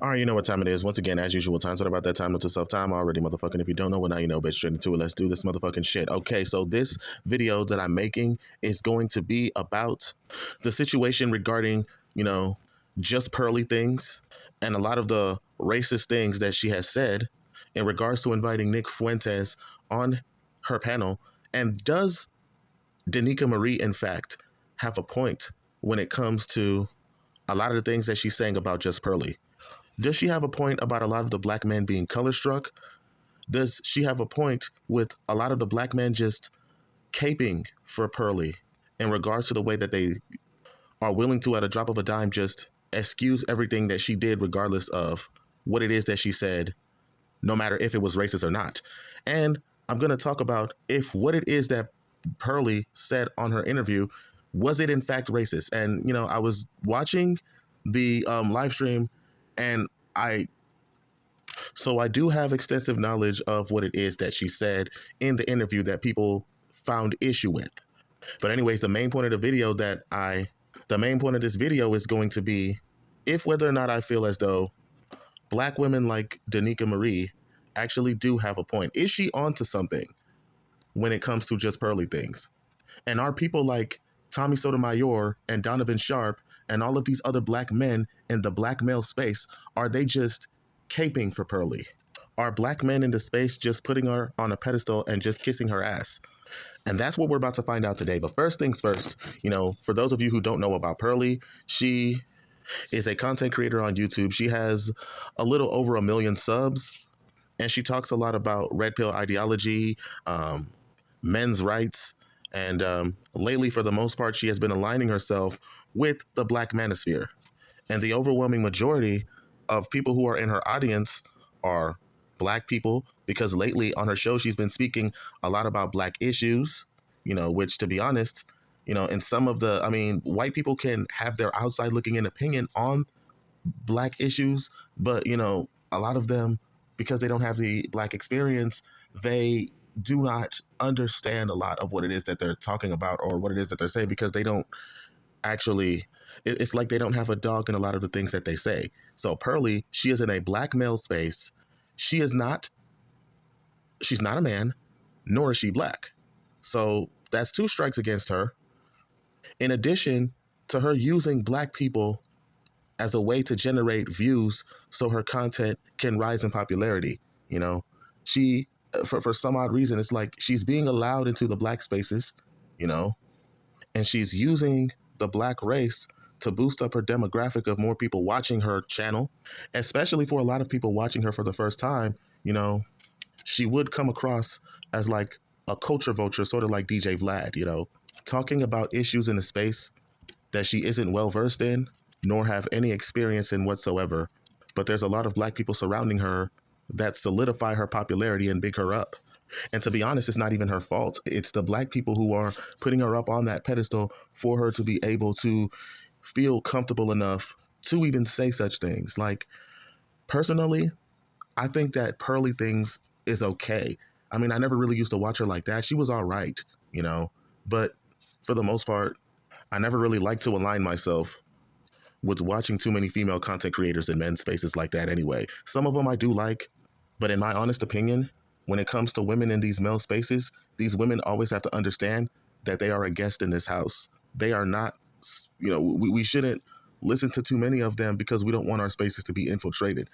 All right, you know what time it is. Once again, as usual, time's not about that time, not to self time already, motherfucking. If you don't know, well, now you know, bitch, straight into it. Let's do this motherfucking shit. Okay, so this video that I'm making is going to be about the situation regarding, just Pearly things and a lot of the racist things that she has said in regards to inviting Nick Fuentes on her panel. And does Danica Marie, in fact, have a point when it comes to a lot of the things that she's saying about just Pearly? Does she have a point about a lot of the black men being color struck? Does she have a point with a lot of the black men just caping for Pearly in regards to the way that they are willing to, at a drop of a dime, just excuse everything that she did, regardless of what it is that she said, no matter if it was racist or not? And I'm going to talk about if what it is that Pearly said on her interview, was it in fact racist? And, I was watching the live stream, and I do have extensive knowledge of what it is that she said in the interview that people found issue with. But anyways, the main point of this video is going to be if whether or not I feel as though black women like Danica Marie actually do have a point. Is she onto something when it comes to just Pearly things? And are people like Tommy Sotomayor and Donovan Sharpe and all of these other black men in the black male space, are they just caping for Pearly? Are black men in the space just putting her on a pedestal and just kissing her ass? And that's what we're about to find out today. But first things first, for those of you who don't know about Pearly, she is a content creator on YouTube. She has a little over 1 million subs, and she talks a lot about red pill ideology, men's rights, and lately, for the most part, she has been aligning herself with the black manosphere. And the overwhelming majority of people who are in her audience are black people, because lately on her show, she's been speaking a lot about black issues, which, to be honest, in some of white people can have their outside looking in opinion on black issues, but, a lot of them, because they don't have the black experience, they do not understand a lot of what it is that they're talking about or what it is that they're saying, because they don't actually, it's like they don't have a dog in a lot of the things that they say. So Pearly, she is in a black male space. She's not a man, nor is she black. So that's 2 strikes against her. In addition to her using black people as a way to generate views so her content can rise in popularity. She, for some odd reason, it's like she's being allowed into the black spaces, and she's using the black race to boost up her demographic of more people watching her channel, especially for a lot of people watching her for the first time. She would come across as like a culture vulture, sort of like DJ Vlad, talking about issues in a space that she isn't well versed in, nor have any experience in whatsoever. But there's a lot of black people surrounding her that solidify her popularity and big her up. And to be honest, it's not even her fault. It's the black people who are putting her up on that pedestal for her to be able to feel comfortable enough to even say such things. Like, personally, I think that Pearly things is okay. I mean, I never really used to watch her like that. She was all right, but for the most part, I never really liked to align myself with watching too many female content creators in men's spaces like that anyway. Some of them I do like, but in my honest opinion, when it comes to women in these male spaces, these women always have to understand that they are a guest in this house. They are not, we shouldn't listen to too many of them because we don't want our spaces to be infiltrated,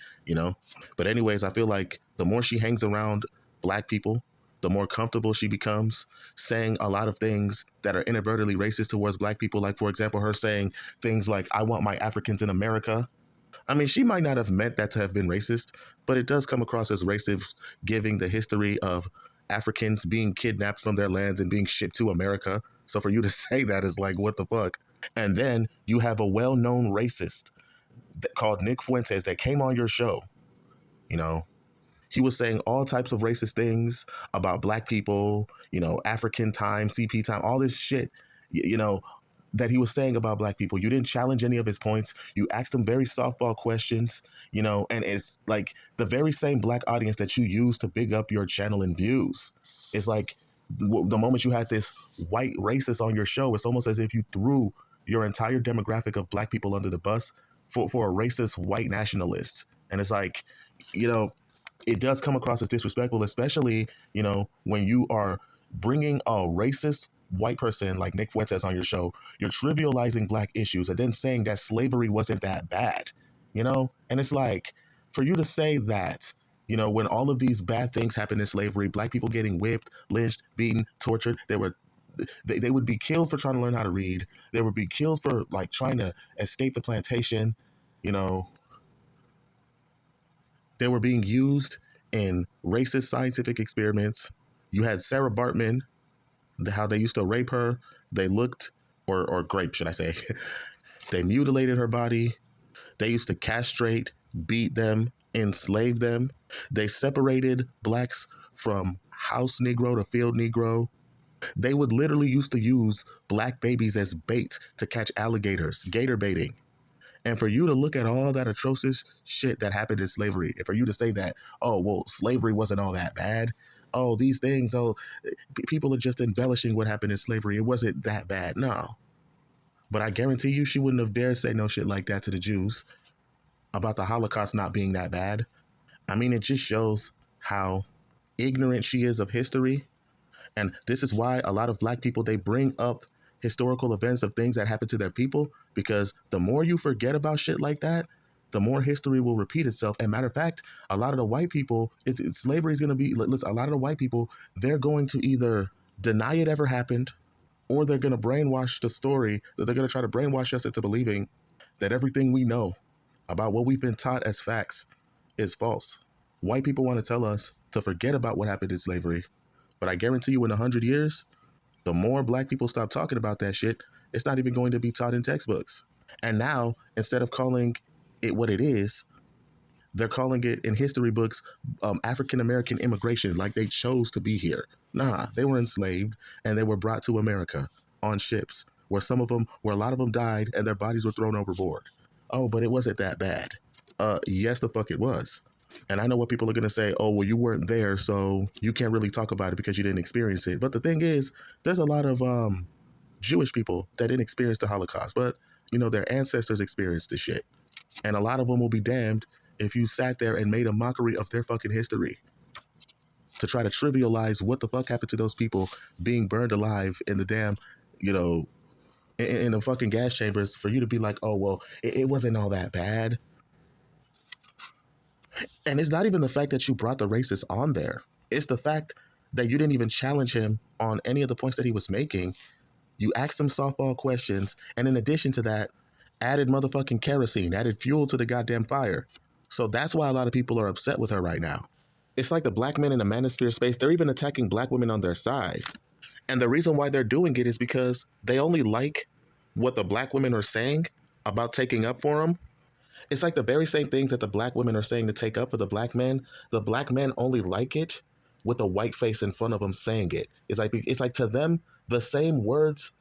But anyways, I feel like the more she hangs around black people, the more comfortable she becomes saying a lot of things that are inadvertently racist towards black people. Like, for example, her saying things like, I want my Africans in America. I mean, she might not have meant that to have been racist, but it does come across as racist, giving the history of Africans being kidnapped from their lands and being shipped to America. So for you to say that is like, what the fuck? And then you have a well-known racist called Nick Fuentes that came on your show. He was saying all types of racist things about black people, African time, CP time, all this shit, that he was saying about black people. You didn't challenge any of his points. You asked him very softball questions, and it's like the very same black audience that you use to big up your channel and views. It's like the moment you had this white racist on your show, it's almost as if you threw your entire demographic of black people under the bus for a racist white nationalist. And it's like, you know, it does come across as disrespectful, especially, you know, when you are bringing a racist white person like Nick Fuentes on your show. You're trivializing black issues and then saying that slavery wasn't that bad, you know? And it's like, for you to say that, you know, when all of these bad things happened in slavery, black people getting whipped, lynched, beaten, tortured, they would be killed for trying to learn how to read. They would be killed for like trying to escape the plantation. You know, they were being used in racist scientific experiments. You had Sarah Bartman, how they used to rape her. They looked, or grape, should I say? They mutilated her body. They used to castrate, beat them, enslave them. They separated blacks from house Negro to field Negro. They would literally used to use black babies as bait to catch alligators, gator baiting. And for you to look at all that atrocious shit that happened in slavery, and for you to say that, oh, well, slavery wasn't all that bad. Oh, these things, people are just embellishing what happened in slavery. It wasn't that bad. No. But I guarantee you she wouldn't have dared say no shit like that to the Jews about the Holocaust not being that bad. I mean, it just shows how ignorant she is of history. And this is why a lot of black people, they bring up historical events of things that happened to their people, because the more you forget about shit like that, the more history will repeat itself. And matter of fact, a lot of the white people, slavery is going to be, listen, a lot of the white people, they're going to either deny it ever happened, or they're going to brainwash the story, that they're going to try to brainwash us into believing that everything we know about what we've been taught as facts is false. White people want to tell us to forget about what happened in slavery. But I guarantee you in 100 years, the more black people stop talking about that shit, it's not even going to be taught in textbooks. And now, instead of calling it what it is, they're calling it in history books African-American immigration, like they chose to be here. Nah, they were enslaved and they were brought to America on ships where a lot of them died and their bodies were thrown overboard. Oh, but it wasn't that bad. Yes, the fuck it was. And I know what people are going to say, oh, well, you weren't there, so you can't really talk about it because you didn't experience it. But the thing is, there's a lot of Jewish people that didn't experience the Holocaust, but, you know, their ancestors experienced this shit. And a lot of them will be damned if you sat there and made a mockery of their fucking history to try to trivialize what the fuck happened to those people being burned alive in the damn, you know, in the fucking gas chambers, for you to be like, oh, well, it wasn't all that bad. And it's not even the fact that you brought the racist on there. It's the fact that you didn't even challenge him on any of the points that he was making. You asked him softball questions, and in addition to that, added motherfucking kerosene, added fuel to the goddamn fire. So that's why a lot of people are upset with her right now. It's like the black men in the manosphere space, they're even attacking black women on their side. And the reason why they're doing it is because they only like what the black women are saying about taking up for them. It's like the very same things that the black women are saying to take up for the black men. The black men only like it with a white face in front of them saying it. It's like to them, the same words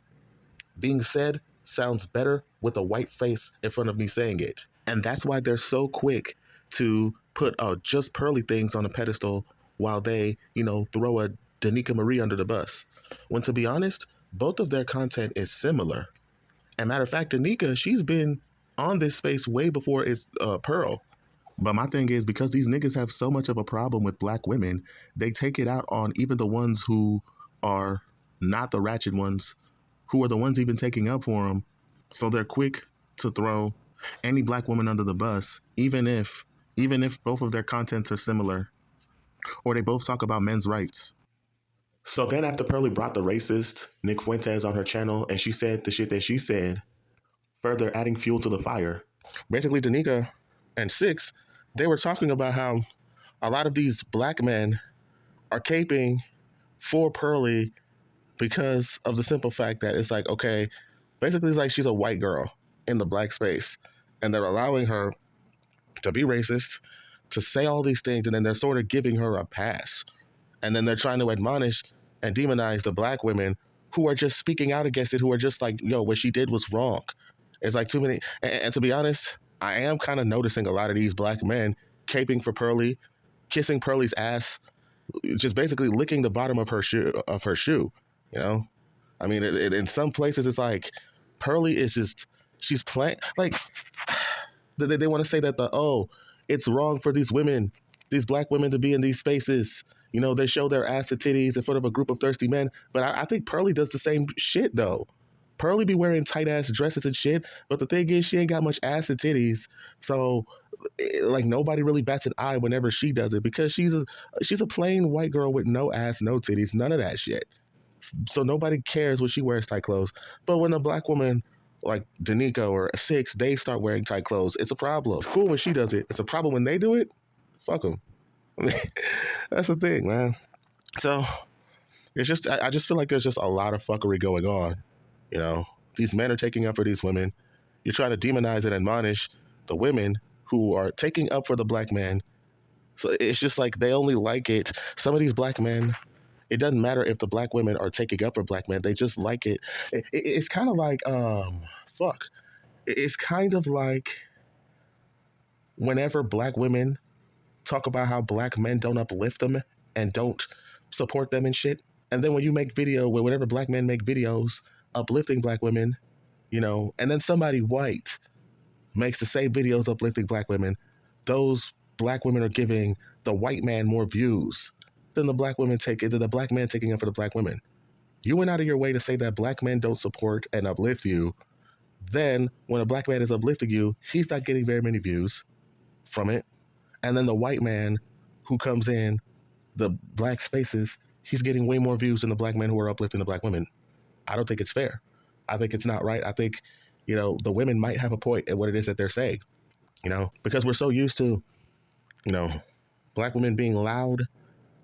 being said sounds better with a white face in front of me saying it. And that's why they're so quick to put just Pearly things on a pedestal while they, you know, throw a Danica Marie under the bus. When to be honest, both of their content is similar. And matter of fact, Danica, she's been on this space way before it's Pearl. But my thing is, because these niggas have so much of a problem with black women, they take it out on even the ones who are not the ratchet ones, who are the ones even taking up for them. So they're quick to throw any black woman under the bus, even if both of their contents are similar, or they both talk about men's rights. So then after Pearly brought the racist Nick Fuentes on her channel and she said the shit that she said, further adding fuel to the fire, basically Danica and Six, they were talking about how a lot of these black men are caping for Pearly because of the simple fact that it's like, okay, basically it's like she's a white girl in the black space, and they're allowing her to be racist, to say all these things, and then they're sort of giving her a pass. And then they're trying to admonish and demonize the black women who are just speaking out against it, who are just like, yo, what she did was wrong. It's like too many. And to be honest, I am kind of noticing a lot of these black men caping for Pearly, kissing Pearly's ass, just basically licking the bottom of her shoe. You know, I mean, in some places it's like Pearly is just, she's playing like. They want to say that it's wrong for these women, these black women, to be in these spaces. You know, they show their ass and titties in front of a group of thirsty men. But I think Pearly does the same shit though. Pearly be wearing tight ass dresses and shit, but the thing is, she ain't got much ass and titties, so like nobody really bats an eye whenever she does it because she's a plain white girl with no ass, no titties, none of that shit. So nobody cares when she wears tight clothes. But when a black woman like Danica or Six, they start wearing tight clothes, it's a problem. It's cool when she does it. It's a problem when they do it. Fuck them. That's the thing, man. So it's just I just feel like there's just a lot of fuckery going on. You know, these men are taking up for these women. You're trying to demonize and admonish the women who are taking up for the black man. So it's just like they only like it. Some of these black men, it doesn't matter if the black women are taking up for black men. They just like it. It's kind of like, fuck. It's kind of like whenever black women talk about how black men don't uplift them and don't support them and shit. And then when you make whenever black men make videos uplifting black women, you know, and then somebody white makes the same videos uplifting black women, those black women are giving the white man more views than the black man taking up for the black women. You went out of your way to say that black men don't support and uplift you. Then when a black man is uplifting you, he's not getting very many views from it. And then the white man who comes in the black spaces, he's getting way more views than the black men who are uplifting the black women. I don't think it's fair. I think it's not right. I think, you know, the women might have a point at what it is that they're saying, you know, because we're so used to, you know, black women being loud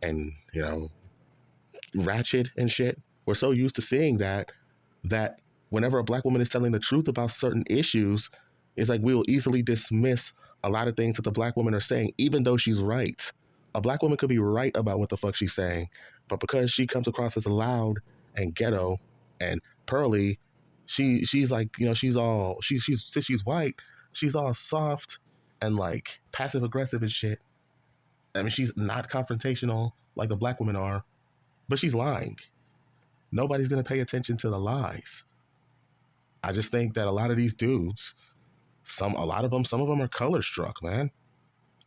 and, you know, ratchet and shit. We're so used to seeing that whenever a black woman is telling the truth about certain issues, it's like we will easily dismiss a lot of things that the black women are saying, even though she's right. A black woman could be right about what the fuck she's saying, but because she comes across as loud and ghetto and Pearly, she's like, you know, since she's white, she's all soft and like passive aggressive and shit. I mean, she's not confrontational like the black women are, but she's lying. Nobody's gonna pay attention to the lies. I just think that a lot of these dudes, some of them are color struck, man.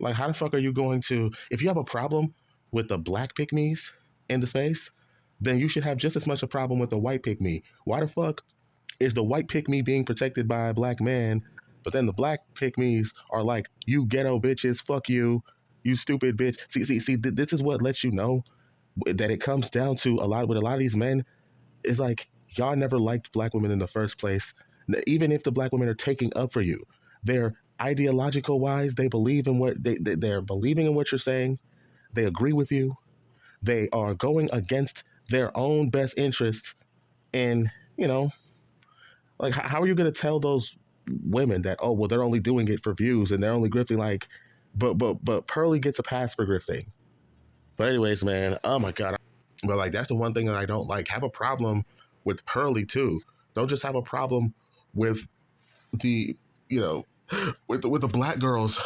Like, how the fuck are you going to, if you have a problem with the black pick-me's in the space, then you should have just as much a problem with the white pick-me. Why the fuck is the white pick-me being protected by a black man, but then the black pick-me's are like, you ghetto bitches, fuck you, you stupid bitch. See, this is what lets you know that it comes down to a lot of these men is like, y'all never liked black women in the first place. Even if the black women are taking up for you, they're ideological wise, they believe in what they're believing in what you're saying. They agree with you. They are going against their own best interests. And, you know, like, how are you going to tell those women that, oh, well, they're only doing it for views and they're only grifting? Like, but Pearly gets a pass for grifting. But anyways, man, oh my God. But like, that's the one thing that I don't like. Have a problem with Pearly too. Don't just have a problem with the, you know, with the black girls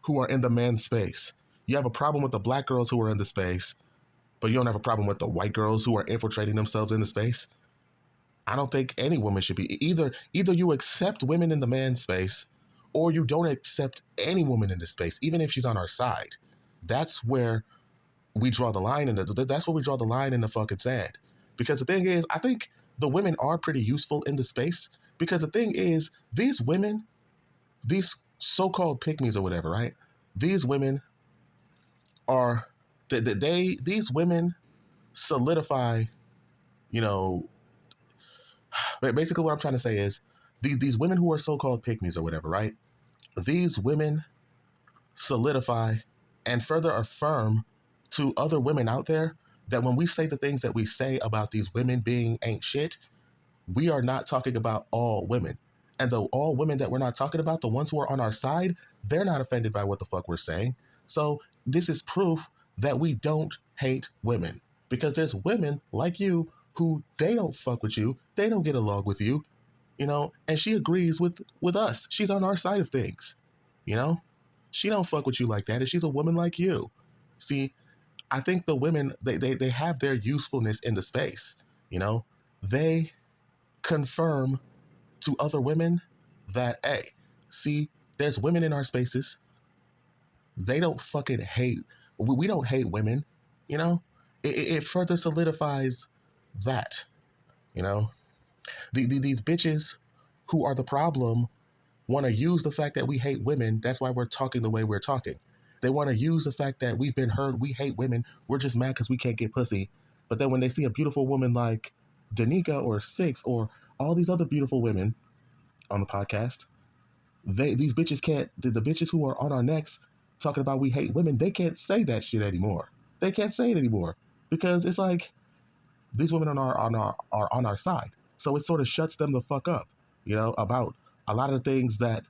who are in the man space. You have a problem with the black girls who are in the space, but you don't have a problem with the white girls who are infiltrating themselves in the space. I don't think any woman should be either you accept women in the man space or you don't accept any woman in the space, even if she's on our side. That's where we draw the line that's where we draw the line in the fucking sand. Because the thing is, I think the women are pretty useful in the space, because the thing is, these women, these so-called pick-me's or whatever, right? These women are, these women solidify, you know, basically what I'm trying to say is, these women who are so-called pick-me's or whatever, right? These women solidify and further affirm to other women out there that when we say the things that we say about these women being ain't shit, we are not talking about all women. And the all women that we're not talking about, the ones who are on our side, they're not offended by what the fuck we're saying. So this is proof that we don't hate women, because there's women like you who they don't fuck with you, they don't get along with you, you know, and she agrees with us. She's on our side of things, you know. She don't fuck with you like that, and she's a woman like you. See, I think the women, they have their usefulness in the space, you know. They confirm to other women that, hey, See, there's women in our spaces. They don't fucking hate. We don't hate women. You know, it further solidifies that. You know, these bitches who are the problem want to use the fact that we hate women. That's why we're talking the way we're talking. They want to use the fact that we've been heard, we hate women, we're just mad because we can't get pussy. But then when they see a beautiful woman like Danica or Six or all these other beautiful women on the podcast, these bitches can't, the bitches who are on our necks talking about we hate women, they can't say that shit anymore. They can't say it anymore because it's like these women are on our side. So it sort of shuts them the fuck up, you know, about a lot of the things that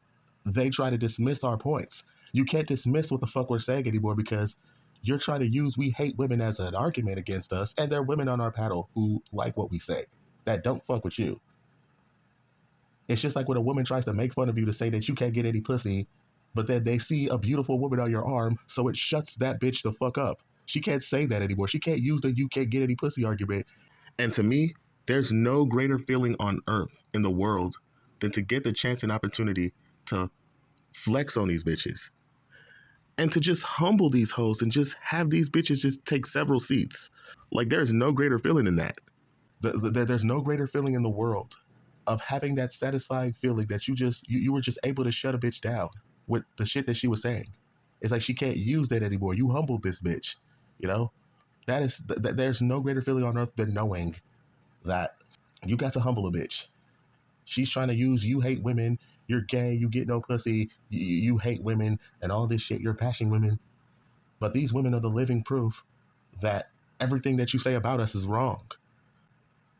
they try to dismiss our points. You can't dismiss what the fuck we're saying anymore because you're trying to use we hate women as an argument against us, and there are women on our panel who like what we say that don't fuck with you. It's just like when a woman tries to make fun of you to say that you can't get any pussy, but then they see a beautiful woman on your arm, so it shuts that bitch the fuck up. She can't say that anymore. She can't use the you can't get any pussy argument. And to me, there's no greater feeling on earth in the world than to get the chance and opportunity to flex on these bitches and to just humble these hoes and just have these bitches just take several seats. Like, there's no greater feeling than that. There's no greater feeling in the world of having that satisfying feeling that you were just able to shut a bitch down with the shit that she was saying. It's like she can't use that anymore. You humbled this bitch, you know? There's no greater feeling on earth than knowing that you got to humble a bitch. She's trying to use you hate women, you're gay, you get no pussy, you hate women, and all this shit, you're bashing women. But these women are the living proof that everything that you say about us is wrong.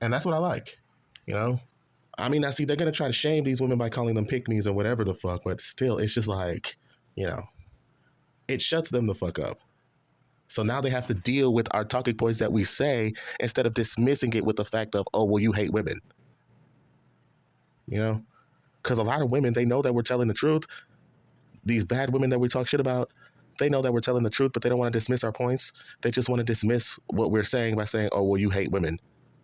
And that's what I like, you know? I mean, I see they're going to try to shame these women by calling them pick-me's or whatever the fuck, but still, it's just like, you know, it shuts them the fuck up. So now they have to deal with our talking points that we say instead of dismissing it with the fact of, oh, well, you hate women. You know? Because a lot of women, they know that we're telling the truth. These bad women that we talk shit about, they know that we're telling the truth, but they don't want to dismiss our points. They just want to dismiss what we're saying by saying, oh, well, you hate women.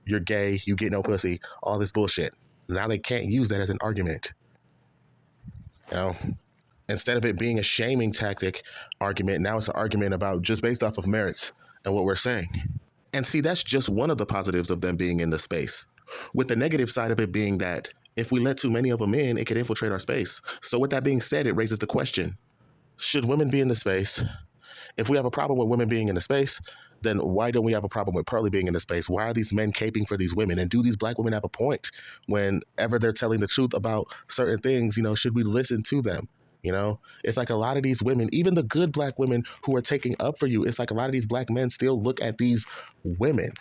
You're gay. You get no pussy. All this bullshit. Now they can't use that as an argument. You know? Instead of it being a shaming tactic argument, now it's an argument about just based off of merits and what we're saying. And see, that's just one of the positives of them being in the space. With the negative side of it being that if we let too many of them in, it could infiltrate our space. So with that being said, it raises the question, should women be in the space? If we have a problem with women being in the space, then why don't we have a problem with Pearly being in the space? Why are these men caping for these women? And do these black women have a point whenever they're telling the truth about certain things? You know, should we listen to them? You know, it's like a lot of these women, even the good black women who are taking up for you, it's like a lot of these black men still look at these women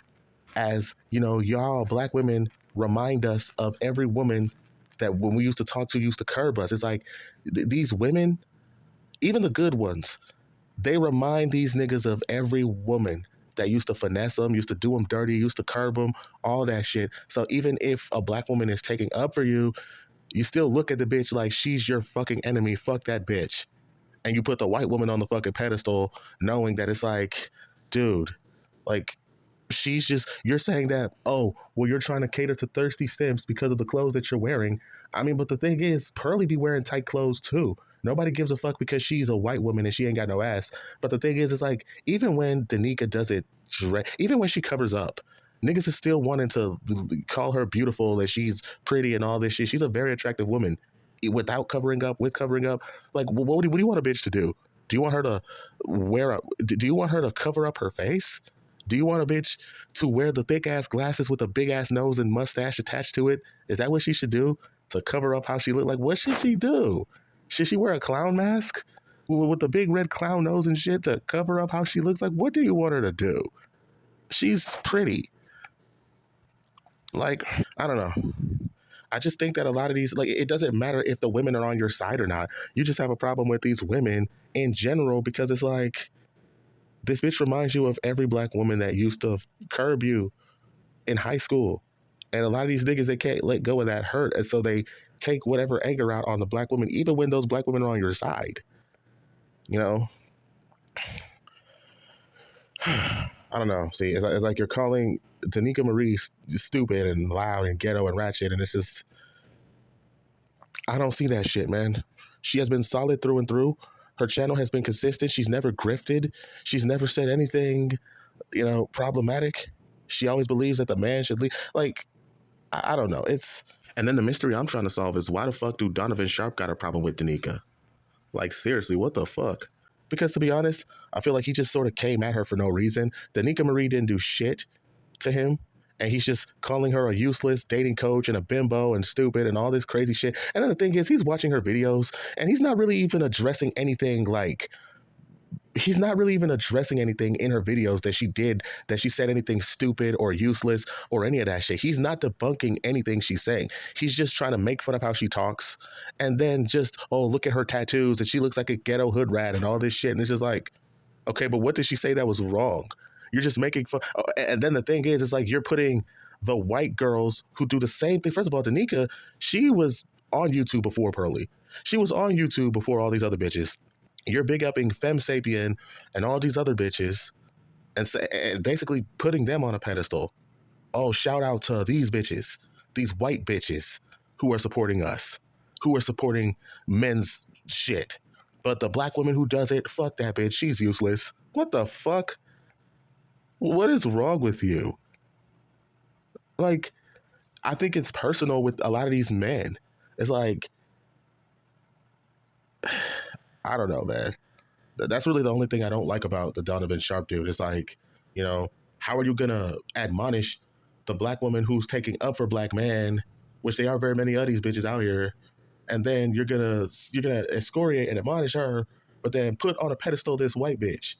as, you know, y'all black women remind us of every woman that when we used to talk to used to curb us. It's like these women, even the good ones, they remind these niggas of every woman that used to finesse them, used to do them dirty, used to curb them, all that shit. So even if a black woman is taking up for you, you still look at the bitch like she's your fucking enemy. Fuck that bitch. And you put the white woman on the fucking pedestal knowing that it's like, dude, like, she's just, you're saying that, oh, well, you're trying to cater to thirsty simps because of the clothes that you're wearing. I mean, but the thing is, Pearly be wearing tight clothes too. Nobody gives a fuck because she's a white woman and she ain't got no ass. But the thing is, it's like, even when Danica does it, even when she covers up, niggas is still wanting to call her beautiful and she's pretty and all this shit. She's a very attractive woman without covering up, with covering up. Like, what do you want a bitch to do? Do you want her to do you want her to cover up her face? Do you want a bitch to wear the thick ass glasses with a big ass nose and mustache attached to it? Is that what she should do to cover up how she look? Like, what should she do? Should she wear a clown mask with the big red clown nose and shit to cover up how she looks? Like, what do you want her to do? She's pretty. Like, I don't know. I just think that a lot of these, like, it doesn't matter if the women are on your side or not. You just have a problem with these women in general because it's like, this bitch reminds you of every black woman that used to curb you in high school. And a lot of these niggas, they can't let go of that hurt. And so they take whatever anger out on the black women, even when those black women are on your side. You know? I don't know. See, it's like you're calling Danica Marie stupid and loud and ghetto and ratchet. And it's just, I don't see that shit, man. She has been solid through and through. Her channel has been consistent. She's never grifted. She's never said anything, problematic. She always believes that the man should lead. Like, I don't know. And then the mystery I'm trying to solve is why the fuck do Donovan Sharpe got a problem with Danica? Like, seriously, what the fuck? Because to be honest, I feel like he just sort of came at her for no reason. Danica Marie didn't do shit to him. And he's just calling her a useless dating coach and a bimbo and stupid and all this crazy shit. And then the thing is, he's watching her videos and he's not really even addressing anything he's not really even addressing anything in her videos that she said anything stupid or useless or any of that shit. He's not debunking anything she's saying. He's just trying to make fun of how she talks and then just, oh, look at her tattoos and she looks like a ghetto hood rat and all this shit. And it's just like, okay, but what did she say that was wrong? You're just making fun. Oh, and then the thing is, it's like you're putting the white girls who do the same thing. First of all, Danica, she was on YouTube before Pearly. She was on YouTube before all these other bitches. You're big upping Femme Sapien and all these other bitches and basically putting them on a pedestal. Oh, shout out to these bitches, these white bitches who are supporting us, who are supporting men's shit. But the black woman who does it, fuck that bitch. She's useless. What the fuck? What is wrong with you? Like, I think it's personal with a lot of these men. It's like, I don't know, man. That's really the only thing I don't like about the Donovan Sharpe dude. It's like, how are you going to admonish the black woman who's taking up for black men, which they are very many of these bitches out here, and then you're gonna excoriate and admonish her, but then put on a pedestal this white bitch.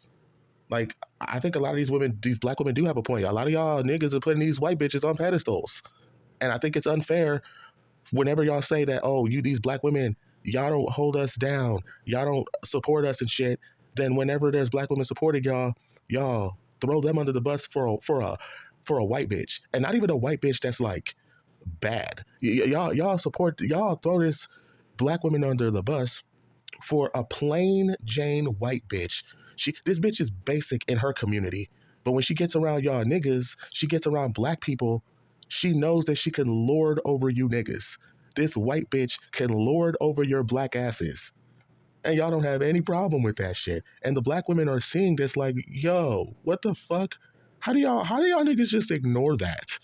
Like, I think a lot of these black women do have a point. A lot of y'all niggas are putting these white bitches on pedestals. And I think it's unfair whenever y'all say that, oh, these black women, y'all don't hold us down, y'all don't support us and shit. Then whenever there's black women supporting y'all throw them under the bus for a white bitch. And not even a white bitch that's like bad. Y'all throw this black woman under the bus for a plain Jane white bitch. This bitch is basic in her community, but when she gets around y'all niggas, she gets around black people, she knows that she can lord over you niggas. This white bitch can lord over your black asses. And y'all don't have any problem with that shit. And the black women are seeing this like, yo, what the fuck? How do y'all niggas just ignore that?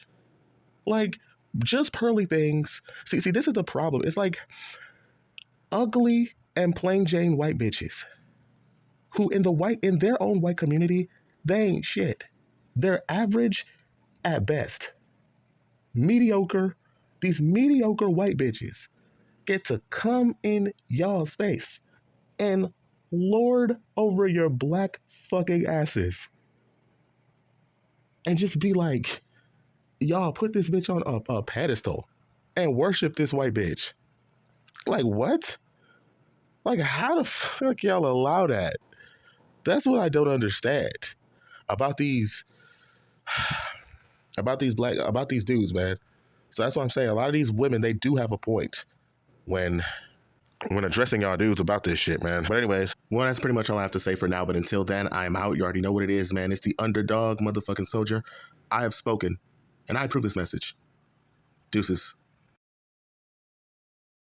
Like, just Pearly things. See, this is the problem. It's like ugly and plain Jane white bitches who in their own white community, they ain't shit. They're average at best. Mediocre. These mediocre white bitches get to come in y'all space and lord over your black fucking asses. And just be like, y'all put this bitch on a pedestal and worship this white bitch. Like, what? Like, how the fuck y'all allow that? That's what I don't understand about these dudes, man. So that's what I'm saying. A lot of these women, they do have a point when addressing y'all dudes about this shit, man. But anyways, well, that's pretty much all I have to say for now. But until then, I'm out. You already know what it is, man. It's the underdog motherfucking soldier. I have spoken, and I approve this message. Deuces.